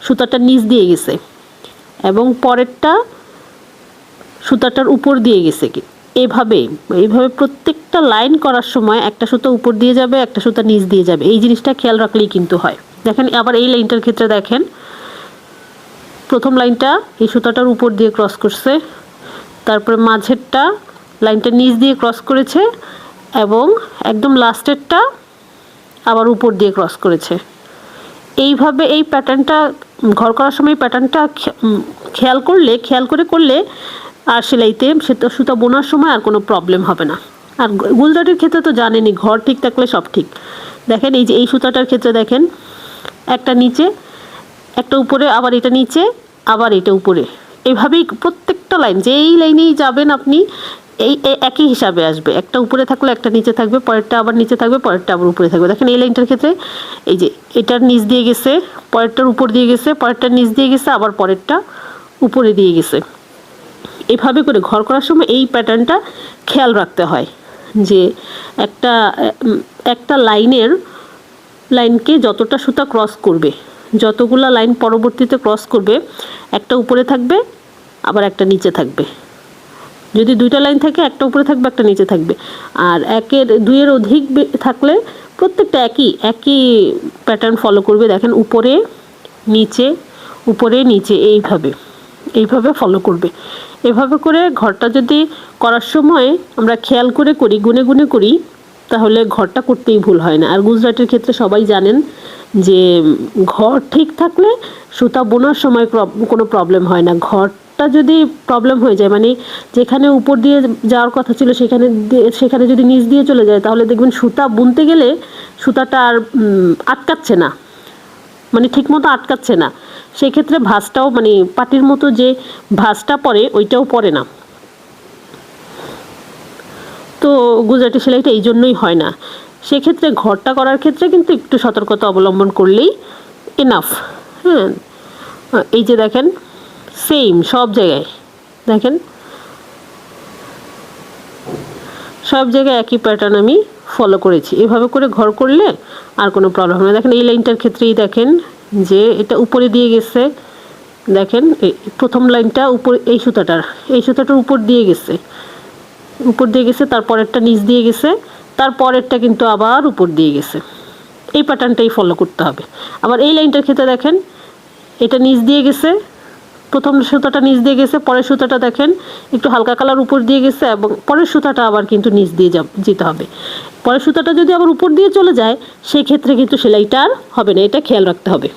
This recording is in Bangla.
সুতাটার নিচ দিয়ে গেছে এবং পরেরটা সুতাটার উপর দিয়ে গেছে। কি এইভাবে প্রত্যেকটা লাইন করার সময় একটা সুতা উপর দিয়ে যাবে, একটা সুতা নিচ দিয়ে যাবে, এই জিনিসটা খেয়াল রাখলেই কিন্তু হয়। দেখেন আবার এই লাইনটার ক্ষেত্রে দেখেন প্রথম লাইনটা এই সুতাটার উপর দিয়ে ক্রস করছে, তারপরে মাঝেরটা লাইনটা নিচ দিয়ে ক্রস করেছে এবং একদম লাস্টেরটা আবার উপর দিয়ে ক্রস করেছে। এইভাবে এই প্যাটার্নটা ঘর করার সময় প্যাটার্নটা খেয়াল করলে আর সেলাইতে সুতা বোনার সময় আর কোনো প্রবলেম হবে না। আর গুজরাটের ক্ষেত্রে তো জানেনই, ঘর ঠিক থাকলে সব ঠিক। দেখেন এই যে এই সুতাটার ক্ষেত্রে দেখেন একটা নিচে একটা উপরে, আবার এটা নিচে আবার এটা উপরে, এভাবেই প্রত্যেকটা লাইন যেই লাইনেই যাবেন আপনি এই একই হিসাবে আসবে। একটা উপরে থাকলে একটা নিচে থাকবে, পরেরটা আবার নিচে থাকবে, পরেরটা আবার উপরে থাকবে। দেখেন এই লাইনটার ক্ষেত্রে এই যে এটার নিচ দিয়ে গেছে, পরেরটার উপর দিয়ে গেছে, পরেরটার নিচ দিয়ে গেছে, আবার পরেরটা উপরে দিয়ে গেছে। এভাবে করে ঘর করার সময় এই প্যাটার্নটা খেয়াল রাখতে হয় যে একটা লাইনকে যতটা সুতা ক্রস করবে, যতগুলা লাইন পরবর্তীতে ক্রস করবে, একটা উপরে থাকবে আবার একটা নিচে থাকবে। যদি দুইটা লাইন থাকে একটা উপরে থাকবে একটা নিচে থাকবে, আর দুইয়ের অধিক থাকলে প্রত্যেকটা একই প্যাটার্ন ফলো করবে। দেখেন উপরে নিচে এইভাবে ফলো করবে। এভাবে করে ঘরটা যদি করার সময় আমরা খেয়াল করে করি, গুনে গুনে করি, তাহলে ঘরটা করতেই ভুল হয় না। আর গুজরাটের ক্ষেত্রে সবাই জানেন যে ঘর ঠিক থাকলে সুতা বোনার সময় কোনো প্রবলেম হয় না। ঘরটা যদি প্রবলেম হয়ে যায়, মানে যেখানে উপর দিয়ে যাওয়ার কথা ছিল সেখানে যদি নিচ দিয়ে চলে যায়, তাহলে দেখবেন সুতা বুনতে গেলে সুতাটা আর আটকাচ্ছে না, মানে ঠিকমতো আটকাচ্ছে না। সেই ক্ষেত্রে ভাঁজটাও, মানে পাটির মতো যে ভাঁজটা পড়ে ওইটাও পড়ে না। তো গুজরাটি সেলাইটা এই জন্যই হয় না। সেক্ষেত্রে ঘরটা করার ক্ষেত্রে কিন্তু একটু সতর্কতা অবলম্বন করলেই এনাফ। হ্যাঁ, এই যে দেখেন সেম সব জায়গায়, দেখেন সব জায়গায় একই প্যাটার্ন আমি ফলো করেছি। এভাবে করে ঘর করলে আর কোনো প্রবলেম হবে না। দেখেন এই লাইনটার ক্ষেত্রেই দেখেন যে এটা উপরে দিয়ে গেছে, দেখেন এই প্রথম লাইনটা উপরে, এই সুতাটার উপর দিয়ে গেছে, তারপরেরটা নিচ দিয়ে গেছে, তারপরেরটা কিন্তু আবার উপর দিয়ে গেছে। এই প্যাটার্নটাই ফলো করতে হবে। আবার এই লাইনটার ক্ষেত্রে দেখেন এটা নিচ দিয়ে গেছে, প্রথম সুতাটা নিচ দিয়ে গেছে, পরের সুতাটা দেখেন একটু হালকা কালার উপর দিয়ে গেছে, এবং পরের সুতাটা আবার কিন্তু নিচ দিয়ে যেতে হবে। পরের সুতাটা যদি আবার উপর দিয়ে চলে যায়, সেই ক্ষেত্রে কিন্তু সেলাইটা আর হবে না, এটা খেয়াল রাখতে হবে।